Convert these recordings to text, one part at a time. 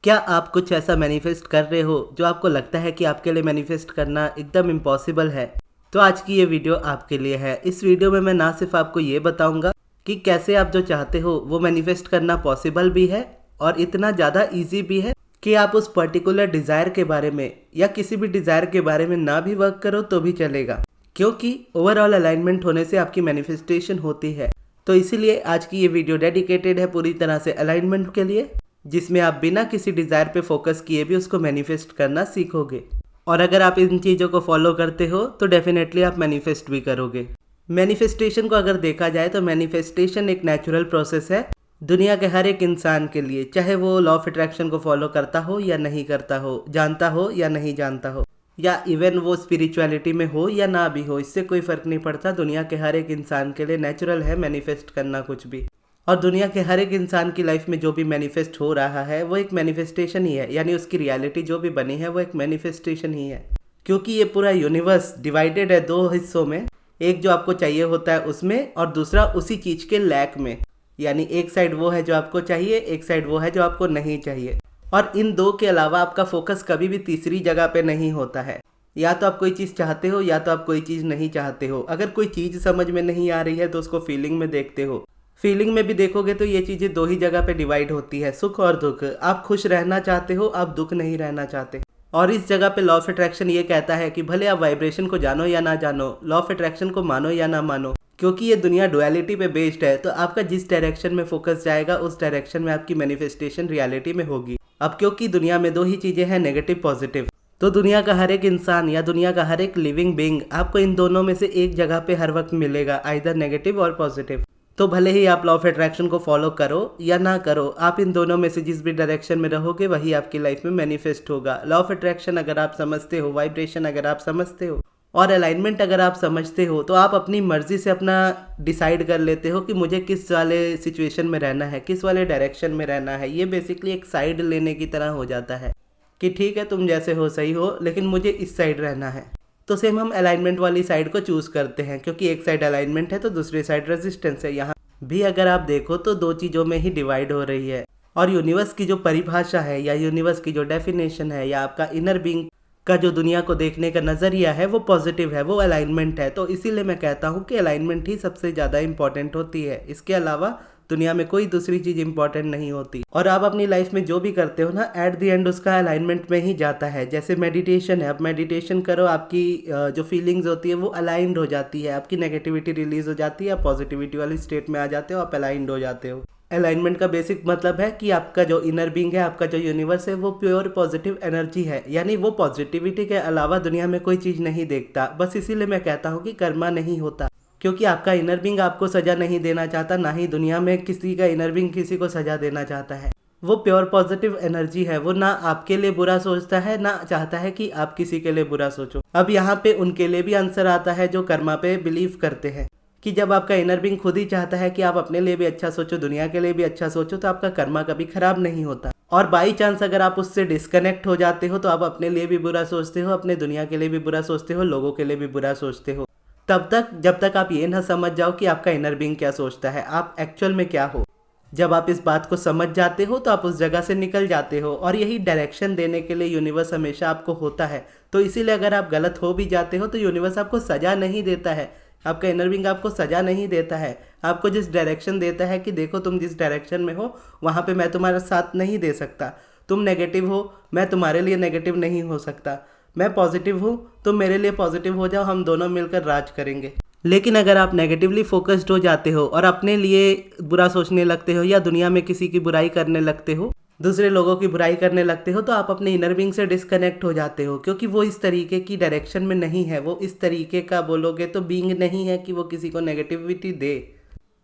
क्या आप कुछ ऐसा मैनिफेस्ट कर रहे हो जो आपको लगता है कि आपके लिए मैनिफेस्ट करना एकदम इम्पॉसिबल है? तो आज की ये वीडियो आपके लिए है। इस वीडियो में मैं ना सिर्फ आपको ये बताऊंगा कि कैसे आप जो चाहते हो वो मैनिफेस्ट करना पॉसिबल भी है और इतना ज़्यादा इजी भी है कि आप उस पर्टिकुलर डिज़ायर के बारे में या किसी भी डिज़ायर के बारे में ना भी वर्क करो तो भी चलेगा, क्योंकि ओवरऑल अलाइनमेंट होने से आपकी मैनिफेस्टेशन होती है। तो इसीलिए आज की ये वीडियो डेडिकेटेड है पूरी तरह से अलाइनमेंट के लिए, जिसमें आप बिना किसी डिज़ायर पे फोकस किए भी उसको मैनिफेस्ट करना सीखोगे। और अगर आप इन चीज़ों को फॉलो करते हो तो डेफिनेटली आप मैनिफेस्ट भी करोगे। मैनिफेस्टेशन को अगर देखा जाए तो मैनिफेस्टेशन एक नेचुरल प्रोसेस है दुनिया के हर एक इंसान के लिए, चाहे वो लॉ ऑफ अट्रैक्शन को फॉलो करता हो या नहीं करता हो, जानता हो या नहीं जानता हो, या इवन वो स्पिरिचुअलिटी में हो या ना भी हो, इससे कोई फ़र्क नहीं पड़ता। दुनिया के हर एक इंसान के लिए नेचुरल है मैनिफेस्ट करना कुछ भी। और दुनिया के हर एक इंसान की लाइफ में जो भी मैनिफेस्ट हो रहा है वो एक मैनिफेस्टेशन ही है, यानी उसकी रियलिटी जो भी बनी है वो एक मैनिफेस्टेशन ही है। क्योंकि ये पूरा यूनिवर्स डिवाइडेड है दो हिस्सों में, एक जो आपको चाहिए होता है उसमें और दूसरा उसी चीज़ के लैक में। यानी एक साइड वो है जो आपको चाहिए, एक साइड वो है जो आपको नहीं चाहिए। और इन दो के अलावा आपका फोकस कभी भी तीसरी जगह पे नहीं होता है। या तो आप कोई चीज़ चाहते हो या तो आप कोई चीज़ नहीं चाहते हो। अगर कोई चीज़ समझ में नहीं आ रही है तो उसको फीलिंग में देखते हो। फीलिंग में भी देखोगे तो ये चीज़ें दो ही जगह पे डिवाइड होती है, सुख और दुख। आप खुश रहना चाहते हो, आप दुख नहीं रहना चाहते। और इस जगह पे लॉ ऑफ अट्रैक्शन ये कहता है कि भले आप वाइब्रेशन को जानो या ना जानो, लॉ ऑफ अट्रैक्शन को मानो या ना मानो, क्योंकि ये दुनिया डुअलिटी पे बेस्ड है, तो आपका जिस डायरेक्शन में फोकस जाएगा उस डायरेक्शन में आपकी मैनिफेस्टेशन रियलिटी में होगी। अब क्योंकि दुनिया में दो ही चीज़ें हैं, नेगेटिव पॉजिटिव, तो दुनिया का हर एक इंसान या दुनिया का हर एक लिविंग बीइंग आपको इन दोनों में से एक जगह पे हर वक्त मिलेगा, आइदर नेगेटिव और पॉजिटिव। तो भले ही आप लॉ ऑफ अट्रैक्शन को फॉलो करो या ना करो, आप इन दोनों में से जिस भी डायरेक्शन में रहोगे वही आपकी लाइफ में मैनिफेस्ट होगा। लॉ ऑफ अट्रैक्शन अगर आप समझते हो, वाइब्रेशन अगर आप समझते हो और अलाइनमेंट अगर आप समझते हो, तो आप अपनी मर्जी से अपना डिसाइड कर लेते हो कि मुझे किस वाले सिचुएशन में रहना है, किस वाले डायरेक्शन में रहना है। ये बेसिकली एक साइड लेने की तरह हो जाता है कि ठीक है तुम जैसे हो सही हो, लेकिन मुझे इस साइड रहना है। तो सेम हम अलाइनमेंट वाली साइड को चूज़ करते हैं, क्योंकि एक साइड अलाइनमेंट है तो दूसरी साइड रेजिस्टेंस है। यहाँ भी अगर आप देखो तो दो चीज़ों में ही डिवाइड हो रही है। और यूनिवर्स की जो परिभाषा है या यूनिवर्स की जो डेफिनेशन है या आपका इनर बीइंग का जो दुनिया को देखने का नज़रिया है वो पॉजिटिव है, वो अलाइनमेंट है। तो इसीलिए मैं कहता हूँ कि अलाइनमेंट ही सबसे ज़्यादा इंपॉर्टेंट होती है। इसके अलावा दुनिया में कोई दूसरी चीज़ इंपॉर्टेंट नहीं होती। और आप अपनी लाइफ में जो भी करते हो ना, एट द एंड उसका अलाइनमेंट में ही जाता है। जैसे मेडिटेशन है, आप मेडिटेशन करो, आपकी जो फीलिंग्स होती है वो अलाइंड हो जाती है, आपकी नेगेटिविटी रिलीज हो जाती है, आप पॉजिटिविटी वाली स्टेट में आ जाते हो, आप अलाइंड हो जाते हो। अलाइनमेंट का बेसिक मतलब है कि आपका जो इनर बीइंग है, आपका जो यूनिवर्स है वो प्योर पॉजिटिव एनर्जी है, यानी वो पॉजिटिविटी के अलावा दुनिया में कोई चीज़ नहीं देखता। बस इसीलिए मैं कहता हूँ कि कर्मा नहीं होता, क्योंकि आपका इनर बीइंग आपको सज़ा नहीं देना चाहता, ना ही दुनिया में किसी का इनर बीइंग किसी को सज़ा देना चाहता है। वो प्योर पॉजिटिव एनर्जी है, वो ना आपके लिए बुरा सोचता है ना चाहता है कि आप किसी के लिए बुरा सोचो। अब यहाँ पे उनके लिए भी आंसर आता है जो कर्मा पे बिलीव करते हैं कि जब आपका इनर बीइंग खुद ही चाहता है कि आप अपने लिए भी अच्छा सोचो, दुनिया के लिए भी अच्छा सोचो, तो आपका कर्मा कभी खराब नहीं होता। और बाई चांस अगर आप उससे डिस्कनेक्ट हो जाते हो तो आप अपने लिए भी बुरा सोचते हो, अपने दुनिया के लिए भी बुरा सोचते हो, लोगों के लिए भी बुरा सोचते हो, तब तक जब तक आप ये ना समझ जाओ कि आपका इनर बीइंग क्या सोचता है, आप एक्चुअल में क्या हो। जब आप इस बात को समझ जाते हो तो आप उस जगह से निकल जाते हो। और यही डायरेक्शन देने के लिए यूनिवर्स हमेशा आपको होता है। तो इसीलिए अगर आप गलत हो भी जाते हो तो यूनिवर्स आपको सज़ा नहीं देता है, आपका इनर बीइंग आपको सज़ा नहीं देता है, आपको जिस डायरेक्शन देता है कि देखो तुम जिस डायरेक्शन में हो वहाँ पे मैं तुम्हारा साथ नहीं दे सकता। तुम नेगेटिव हो, मैं तुम्हारे लिए नेगेटिव नहीं हो सकता। मैं पॉजिटिव हूँ, तुम मेरे लिए पॉजिटिव हो जाओ, हम दोनों मिलकर राज करेंगे। लेकिन अगर आप नेगेटिवली फोकस्ड हो जाते हो और अपने लिए बुरा सोचने लगते हो या दुनिया में किसी की बुराई करने लगते हो, दूसरे लोगों की बुराई करने लगते हो, तो आप अपने इनर बीइंग से डिस्कनेक्ट हो जाते हो, क्योंकि वो इस तरीके की डायरेक्शन में नहीं है, वो इस तरीके का बोलोगे तो बीइंग नहीं है कि वो किसी को नेगेटिविटी दे।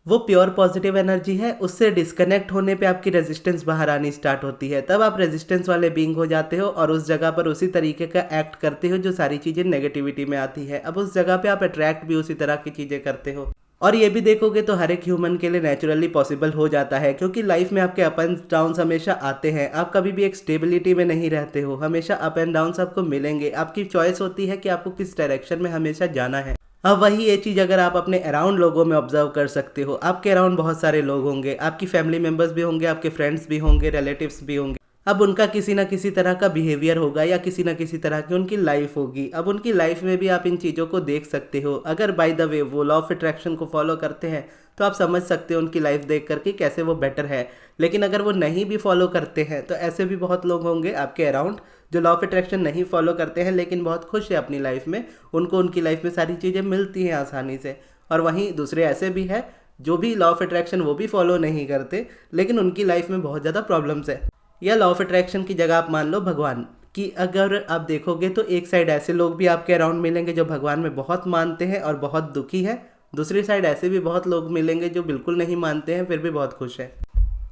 वो प्योर पॉजिटिव एनर्जी है। उससे डिस्कनेक्ट होने पे आपकी रेजिस्टेंस बाहर आनी स्टार्ट होती है, तब आप रेजिस्टेंस वाले बीइंग हो जाते हो और उस जगह पर उसी तरीके का एक्ट करते हो जो सारी चीज़ें नेगेटिविटी में आती है। अब उस जगह पे आप अट्रैक्ट भी उसी तरह की चीज़ें करते हो। और ये भी देखोगे तो हर एक ह्यूमन के लिए नेचुरली पॉसिबल हो जाता है, क्योंकि लाइफ में आपके अप एंड डाउन्स हमेशा आते हैं। आप कभी भी एक स्टेबिलिटी में नहीं रहते हो, हमेशा अप एंड डाउन्स आपको मिलेंगे। आपकी चॉइस होती है कि आपको किस डायरेक्शन में हमेशा जाना है। अब वही ये चीज़ अगर आप अपने अराउंड लोगों में ऑब्जर्व कर सकते हो, आपके अराउंड बहुत सारे लोग होंगे, आपकी फैमिली मेम्बर्स भी होंगे, आपके फ्रेंड्स भी होंगे, रिलेटिव्स भी होंगे। अब उनका किसी ना किसी तरह का बिहेवियर होगा या किसी ना किसी तरह की उनकी लाइफ होगी। अब उनकी लाइफ में भी आप इन चीज़ों को देख सकते हो। अगर बाय द वे वो लॉ ऑफ अट्रैक्शन को फॉलो करते हैं तो आप समझ सकते हो उनकी लाइफ देख करके कैसे वो बेटर है। लेकिन अगर वो नहीं भी फॉलो करते हैं तो ऐसे भी बहुत लोग होंगे आपके अराउंड जो लॉ ऑफ अट्रैक्शन नहीं फॉलो करते हैं लेकिन बहुत खुश है अपनी लाइफ में, उनको उनकी लाइफ में सारी चीज़ें मिलती हैं आसानी से। और वहीं दूसरे ऐसे भी है जो भी लॉ ऑफ अट्रैक्शन वो भी फॉलो नहीं करते लेकिन उनकी लाइफ में बहुत ज़्यादा प्रॉब्लम्स है। या लॉ ऑफ अट्रैक्शन की जगह आप मान लो भगवान कि अगर आप देखोगे तो एक साइड ऐसे लोग भी आपके अराउंड मिलेंगे जो भगवान में बहुत मानते हैं और बहुत दुखी है, दूसरी साइड ऐसे भी बहुत लोग मिलेंगे जो बिल्कुल नहीं मानते हैं फिर भी बहुत खुश है।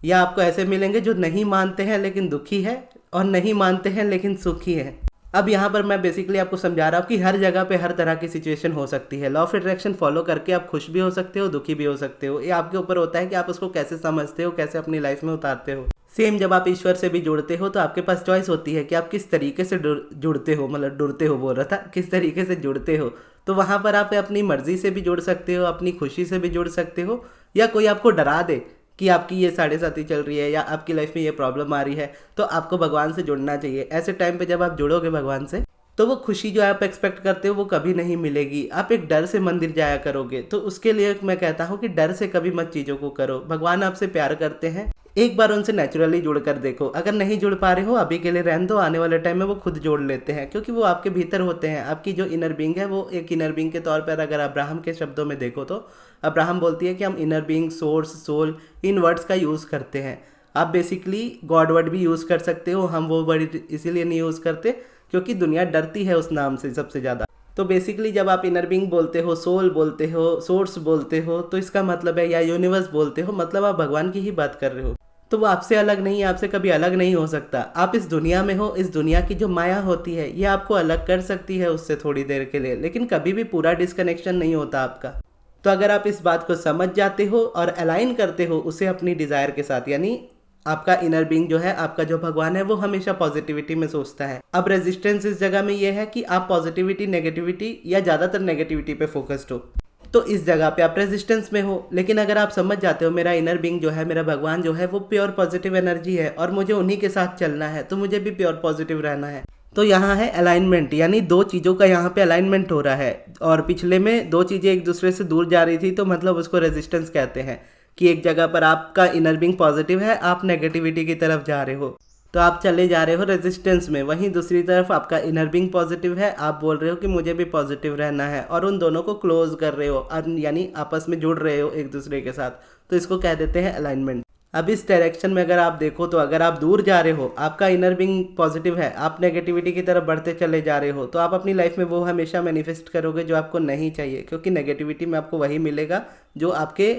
या आपको ऐसे मिलेंगे जो नहीं मानते हैं लेकिन दुखी है और नहीं मानते हैं लेकिन सुखी है। अब यहाँ पर मैं बेसिकली आपको समझा रहा हूँ कि हर जगह पे हर तरह की सिचुएशन हो सकती है। लॉ ऑफ अट्रैक्शन फॉलो करके आप खुश भी हो सकते हो, दुखी भी हो सकते हो। ये आपके ऊपर होता है कि आप उसको कैसे समझते हो, कैसे अपनी लाइफ में उतारते हो। सेम जब आप ईश्वर से भी जुड़ते हो तो आपके पास चॉइस होती है कि आप किस तरीके से जुड़ते हो, मतलब जुड़ते हो बोल रहा था, किस तरीके से जुड़ते हो। तो वहाँ पर आप अपनी मर्जी से भी जुड़ सकते हो, अपनी खुशी से भी जुड़ सकते हो, या कोई आपको डरा दे कि आपकी ये 7.5 चल रही है या आपकी लाइफ में ये प्रॉब्लम आ रही है तो आपको भगवान से जुड़ना चाहिए। ऐसे टाइम पे जब आप जुड़ोगे भगवान से तो वो खुशी जो आप एक्सपेक्ट करते हो वो कभी नहीं मिलेगी। आप एक डर से मंदिर जाया करोगे तो उसके लिए मैं कहता हूँ कि डर से कभी मत चीज़ों को करो। भगवान आपसे प्यार करते हैं, एक बार उनसे नेचुरली जुड़ कर देखो। अगर नहीं जुड़ पा रहे हो अभी के लिए रहने दो, आने वाले टाइम में वो खुद जोड़ लेते हैं क्योंकि वो आपके भीतर होते हैं। आपकी जो इनर बीइंग है वो एक इनर बीइंग के तौर पर अगर अब्राहम के शब्दों में देखो तो अब्राहम बोलती है कि हम इनर बीइंग, सोर्स, सोल इन वर्ड्स का यूज़ करते हैं। आप बेसिकली गॉड वर्ड भी यूज़ कर सकते हो, हम वो वर्ड इसीलिए नहीं यूज़ करते क्योंकि दुनिया डरती है उस नाम से सबसे ज़्यादा। तो बेसिकली जब आप इनर बीइंग बोलते हो, सोल बोलते हो, सोर्स बोलते हो तो इसका मतलब है, या यूनिवर्स बोलते हो, मतलब आप भगवान की ही बात कर रहे हो। तो वो आपसे अलग नहीं है, आपसे कभी अलग नहीं हो सकता। आप इस दुनिया में हो, इस दुनिया की जो माया होती है ये आपको अलग कर सकती है उससे थोड़ी देर के लिए, लेकिन कभी भी पूरा डिस्कनेक्शन नहीं होता आपका। तो अगर आप इस बात को समझ जाते हो और अलाइन करते हो उसे अपनी डिज़ायर के साथ, यानी आपका इनर बीइंग जो है, आपका जो भगवान है वो हमेशा पॉजिटिविटी में सोचता है। अब रेजिस्टेंस इस जगह में ये है कि आप पॉजिटिविटी, नेगेटिविटी या ज़्यादातर नेगेटिविटी पे फोकस्ड हो, तो इस जगह पे आप रेजिस्टेंस में हो। लेकिन अगर आप समझ जाते हो मेरा इनर बीइंग जो है, मेरा भगवान जो है वो प्योर पॉजिटिव एनर्जी है और मुझे उन्हीं के साथ चलना है, तो मुझे भी प्योर पॉजिटिव रहना है। तो यहाँ है अलाइनमेंट, यानी दो चीज़ों का यहाँ पे अलाइनमेंट हो रहा है। और पिछले में दो चीज़ें एक दूसरे से दूर जा रही थी तो मतलब उसको रेजिस्टेंस कहते हैं कि एक जगह पर आपका इनर बीइंग पॉजिटिव है, आप नेगेटिविटी की तरफ जा रहे हो तो आप चले जा रहे हो रेजिस्टेंस में। वहीं दूसरी तरफ आपका इनर बीइंग पॉजिटिव है, आप बोल रहे हो कि मुझे भी पॉजिटिव रहना है और उन दोनों को क्लोज कर रहे हो, यानी आपस में जुड़ रहे हो एक दूसरे के साथ, तो इसको कह देते हैं अलाइनमेंट। अब इस डायरेक्शन में अगर आप देखो तो अगर आप दूर जा रहे हो, आपका इनर बीइंग पॉजिटिव है, आप नेगेटिविटी की तरफ बढ़ते चले जा रहे हो, तो आप अपनी लाइफ में वो हमेशा मैनिफेस्ट करोगे जो आपको नहीं चाहिए, क्योंकि नेगेटिविटी में आपको वही मिलेगा जो आपके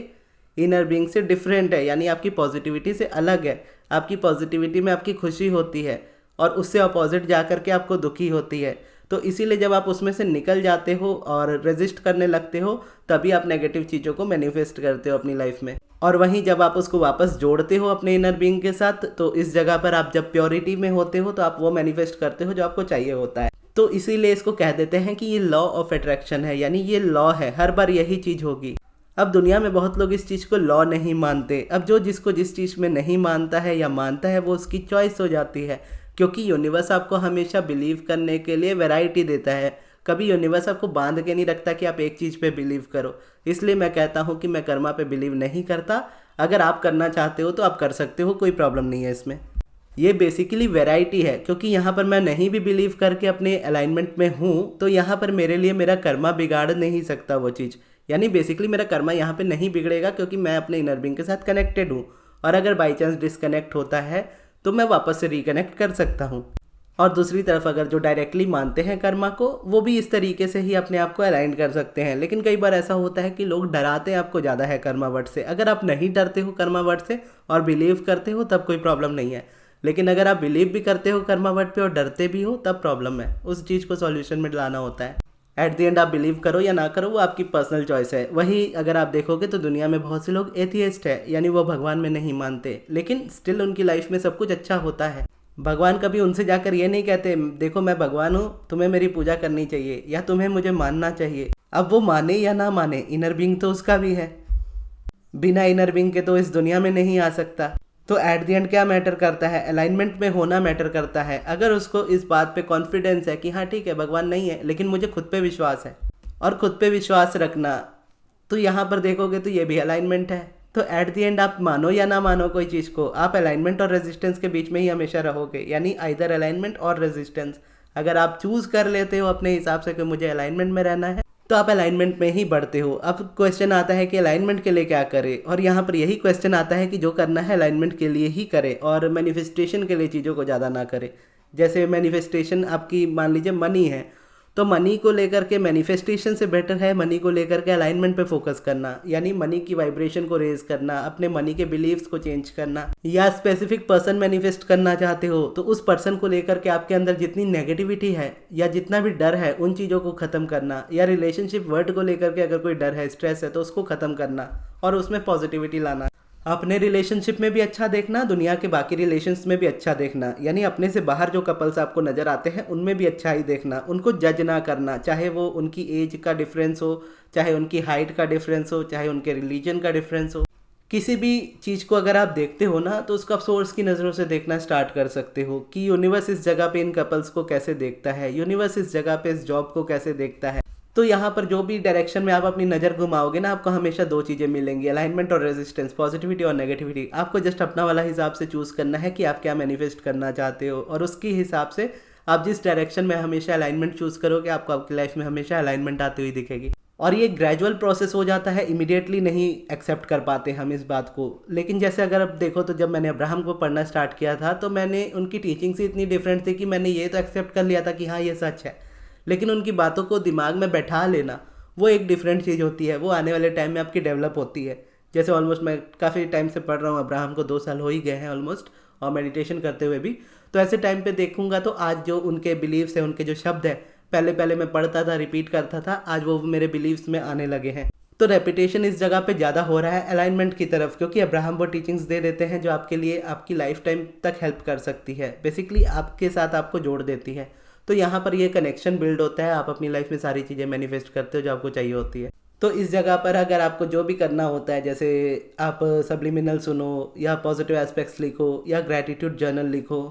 इनर बीइंग से डिफरेंट है, यानी आपकी पॉजिटिविटी से अलग है। आपकी पॉजिटिविटी में आपकी खुशी होती है और उससे अपोजिट जा कर के आपको दुखी होती है। तो इसीलिए जब आप उसमें से निकल जाते हो और रेजिस्ट करने लगते हो तभी आप नेगेटिव चीज़ों को मैनिफेस्ट करते हो अपनी लाइफ में। और वहीं जब आप उसको वापस जोड़ते हो अपने इनर बीइंग के साथ तो इस जगह पर आप जब प्योरिटी में होते हो तो आप वो मैनिफेस्ट करते हो जो आपको चाहिए होता है। तो इसीलिए इसको कह देते हैं कि ये लॉ ऑफ अट्रैक्शन है, यानी ये लॉ है, हर बार यही चीज़ होगी। अब दुनिया में बहुत लोग इस चीज़ को लॉ नहीं मानते। अब जो जिसको जिस चीज़ में नहीं मानता है या मानता है वो उसकी चॉइस हो जाती है, क्योंकि यूनिवर्स आपको हमेशा बिलीव करने के लिए वैरायटी देता है। कभी यूनिवर्स आपको बांध के नहीं रखता कि आप एक चीज़ पे बिलीव करो। इसलिए मैं कहता हूँ कि मैं कर्मा पे बिलीव नहीं करता। अगर आप करना चाहते हो तो आप कर सकते हो, कोई प्रॉब्लम नहीं है इसमें। ये बेसिकली वैरायटी है, क्योंकि यहाँ पर मैं नहीं भी बिलीव करके अपने अलाइनमेंट में हूँ तो यहाँ पर मेरे लिए मेरा कर्मा बिगाड़ नहीं सकता वो चीज़। यानी बेसिकली मेरा कर्मा यहाँ पे नहीं बिगड़ेगा क्योंकि मैं अपने इनर बीइंग के साथ कनेक्टेड हूँ, और अगर बाई चांस डिसकनेक्ट होता है तो मैं वापस से रिकनेक्ट कर सकता हूँ। और दूसरी तरफ अगर जो डायरेक्टली मानते हैं कर्मा को, वो भी इस तरीके से ही अपने आप को अलाइन कर सकते हैं। लेकिन कई बार ऐसा होता है कि लोग डराते हैं आपको ज़्यादा है कर्मा वर्ड से। अगर आप नहीं डरते हो कर्मा वर्ड से और बिलीव करते हो तब कोई प्रॉब्लम नहीं है, लेकिन अगर आप बिलीव भी करते हो कर्मा वर्ड पे और डरते भी हो तब प्रॉब्लम है। उस चीज़ को सॉल्यूशन में लाना होता है। एट द एंड आप बिलीव करो या ना करो वो आपकी पर्सनल चॉइस है। वही अगर आप देखोगे तो दुनिया में बहुत से लोग एथियस्ट है, यानी वो भगवान में नहीं मानते, लेकिन स्टिल उनकी लाइफ में सब कुछ अच्छा होता है। भगवान कभी उनसे जाकर ये नहीं कहते देखो मैं भगवान हूँ, तुम्हें मेरी पूजा करनी चाहिए या तुम्हें मुझे मानना चाहिए। अब वो माने या ना माने, इनर बीइंग तो उसका भी है, बिना इनर बीइंग के तो इस दुनिया में नहीं आ सकता। तो एट द एंड क्या मैटर करता है, अलाइनमेंट में होना मैटर करता है। अगर उसको इस बात पे कॉन्फिडेंस है कि हाँ ठीक है भगवान नहीं है, लेकिन मुझे खुद पे विश्वास है, और खुद पे विश्वास रखना, तो यहाँ पर देखोगे तो ये भी अलाइनमेंट है। तो एट द एंड आप मानो या ना मानो कोई चीज़ को, आप अलाइनमेंट और रेजिस्टेंस के बीच में ही हमेशा रहोगे, यानी आइदर अलाइनमेंट और रेजिस्टेंस। अगर आप चूज़ कर लेते हो अपने हिसाब से कि मुझे अलाइनमेंट में रहना है, तो आप अलाइनमेंट में ही बढ़ते हो। अब क्वेश्चन आता है कि अलाइनमेंट के लिए क्या करें, और यहाँ पर यही क्वेश्चन आता है कि जो करना है अलाइनमेंट के लिए ही करें, और मैनिफेस्टेशन के लिए चीज़ों को ज़्यादा ना करें। जैसे मैनिफेस्टेशन आपकी मान लीजिए मनी है, तो मनी को लेकर के मैनिफेस्टेशन से बेटर है मनी को लेकर के अलाइनमेंट पे फोकस करना, यानी मनी की वाइब्रेशन को रेज करना, अपने मनी के बिलीव्स को चेंज करना। या स्पेसिफिक पर्सन मैनिफेस्ट करना चाहते हो तो उस पर्सन को लेकर के आपके अंदर जितनी नेगेटिविटी है या जितना भी डर है उन चीज़ों को ख़त्म करना, या रिलेशनशिप वर्ड को लेकर के अगर कोई डर है, स्ट्रेस है, तो उसको ख़त्म करना और उसमें पॉजिटिविटी लाना। अपने रिलेशनशिप में भी अच्छा देखना, दुनिया के बाकी रिलेशंस में भी अच्छा देखना, यानी अपने से बाहर जो कपल्स आपको नज़र आते हैं उनमें भी अच्छा ही देखना, उनको जज ना करना, चाहे वो उनकी एज का डिफरेंस हो, चाहे उनकी हाइट का डिफरेंस हो, चाहे उनके रिलीजन का डिफरेंस हो। किसी भी चीज़ को अगर आप देखते हो ना, तो उसको आप सोर्स की नज़रों से देखना स्टार्ट कर सकते हो कि यूनिवर्स इस जगह पे इन कपल्स को कैसे देखता है, यूनिवर्स इस जगह पे इस जॉब को कैसे देखता है। तो यहाँ पर जो भी डायरेक्शन में आप अपनी नज़र घुमाओगे ना, आपको हमेशा दो चीज़ें मिलेंगी, अलाइनमेंट और रेजिस्टेंस, पॉजिटिविटी और नेगेटिविटी। आपको जस्ट अपना वाला हिसाब से चूज़ करना है कि आप क्या मैनिफेस्ट करना चाहते हो, और उसके हिसाब से आप जिस डायरेक्शन में हमेशा अलाइनमेंट चूज़ करोगे, आपको आपकी लाइफ में हमेशा अलाइनमेंट आती हुई दिखेगी। और ये ग्रेजुअल प्रोसेस हो जाता है, इमीडिएटली नहीं एक्सेप्ट कर पाते हम इस बात को। लेकिन जैसे अगर आप देखो तो जब मैंने अब्राहम को पढ़ना स्टार्ट किया था, तो मैंने उनकी टीचिंग से इतनी डिफरेंट थी कि मैंने ये तो एक्सेप्ट कर लिया था कि हाँ ये सच है, लेकिन उनकी बातों को दिमाग में बैठा लेना वो एक डिफरेंट चीज़ होती है, वो आने वाले टाइम में आपकी डेवलप होती है। जैसे ऑलमोस्ट मैं काफ़ी टाइम से पढ़ रहा हूँ अब्राहम को, 2 साल हो ही गए हैं ऑलमोस्ट, और मेडिटेशन करते हुए भी। तो ऐसे टाइम पे देखूंगा तो आज जो उनके बिलीव्स हैं, उनके जो शब्द हैं, पहले पहले मैं पढ़ता था, रिपीट करता था, आज वो मेरे बिलीव्स में आने लगे हैं। तो रेपिटेशन इस जगह पे ज़्यादा हो रहा है अलाइनमेंट की तरफ, क्योंकि अब्राहम वो टीचिंग्स दे देते हैं जो आपके लिए आपकी लाइफ टाइम तक हेल्प कर सकती है, बेसिकली आपके साथ आपको जोड़ देती है। तो यहाँ पर ये कनेक्शन बिल्ड होता है, आप अपनी लाइफ में सारी चीज़ें मैनिफेस्ट करते हो जो आपको चाहिए होती है। तो इस जगह पर अगर आपको जो भी करना होता है, जैसे आप सब्लिमिनल सुनो, या पॉजिटिव एस्पेक्ट्स लिखो, या ग्रैटिट्यूड जर्नल लिखो,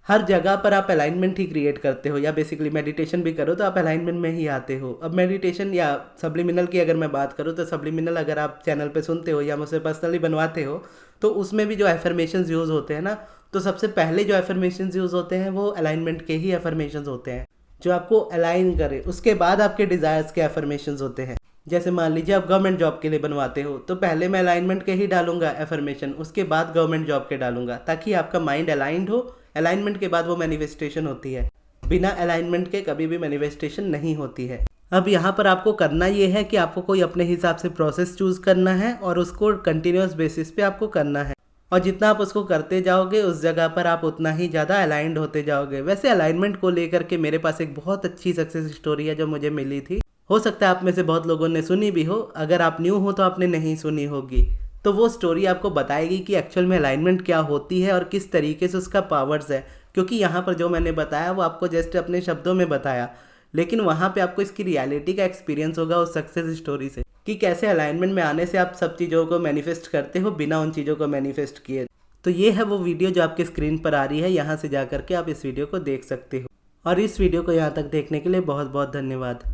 हर जगह पर आप अलाइनमेंट ही क्रिएट करते हो। या बेसिकली मेडिटेशन भी करो तो आप अलाइनमेंट में ही आते हो। अब मेडिटेशन या सब्लिमिनल की अगर मैं बात करूँ, तो सब्लिमिनल अगर आप चैनल पे सुनते हो या मुझसे पर्सनली बनवाते हो, तो उसमें भी जो एफर्मेशंस यूज़ होते हैं ना, तो सबसे पहले जो एफर्मेशंस यूज़ होते हैं वो अलाइनमेंट के ही एफर्मेशंस होते हैं, जो आपको अलाइन करे। उसके बाद आपके डिज़ायर्स के एफर्मेशंस होते हैं। जैसे मान लीजिए आप गवर्नमेंट जॉब के लिए बनवाते हो, तो पहले मैं अलाइनमेंट के ही डालूंगा एफर्मेशन, उसके बाद गवर्नमेंट जॉब के डालूंगा, ताकि आपका माइंड अलाइंड हो। अलाइनमेंट के बाद वो मैनिफेस्टेशन होती है, बिना अलाइनमेंट के कभी भी मैनिफेस्टेशन नहीं होती है। अब यहाँ पर आपको करना ये है कि आपको कोई अपने हिसाब से प्रोसेस चूज़ करना है, और उसको कंटिन्यूस बेसिस पे आपको करना है, और जितना आप उसको करते जाओगे उस जगह पर आप उतना ही ज़्यादा अलाइंड होते जाओगे। वैसे अलाइनमेंट को लेकर के मेरे पास एक बहुत अच्छी सक्सेस स्टोरी है जो मुझे मिली थी। हो सकता है आप में से बहुत लोगों ने सुनी भी हो, अगर आप न्यू हो तो आपने नहीं सुनी होगी। तो वो स्टोरी आपको बताएगी कि एक्चुअल में अलाइनमेंट क्या होती है और किस तरीके से उसका पावर्स है। क्योंकि यहाँ पर जो मैंने बताया वो आपको जस्ट अपने शब्दों में बताया, लेकिन वहाँ पे आपको इसकी रियलिटी का एक्सपीरियंस होगा उस सक्सेस स्टोरी से, कि कैसे अलाइनमेंट में आने से आप सब चीज़ों को मैनिफेस्ट करते हो बिना उन चीज़ों को मैनिफेस्ट किए। तो ये है वो वीडियो जो आपके स्क्रीन पर आ रही है, यहाँ से जा करके आप इस वीडियो को देख सकते हो। और इस वीडियो को यहाँ तक देखने के लिए बहुत बहुत धन्यवाद।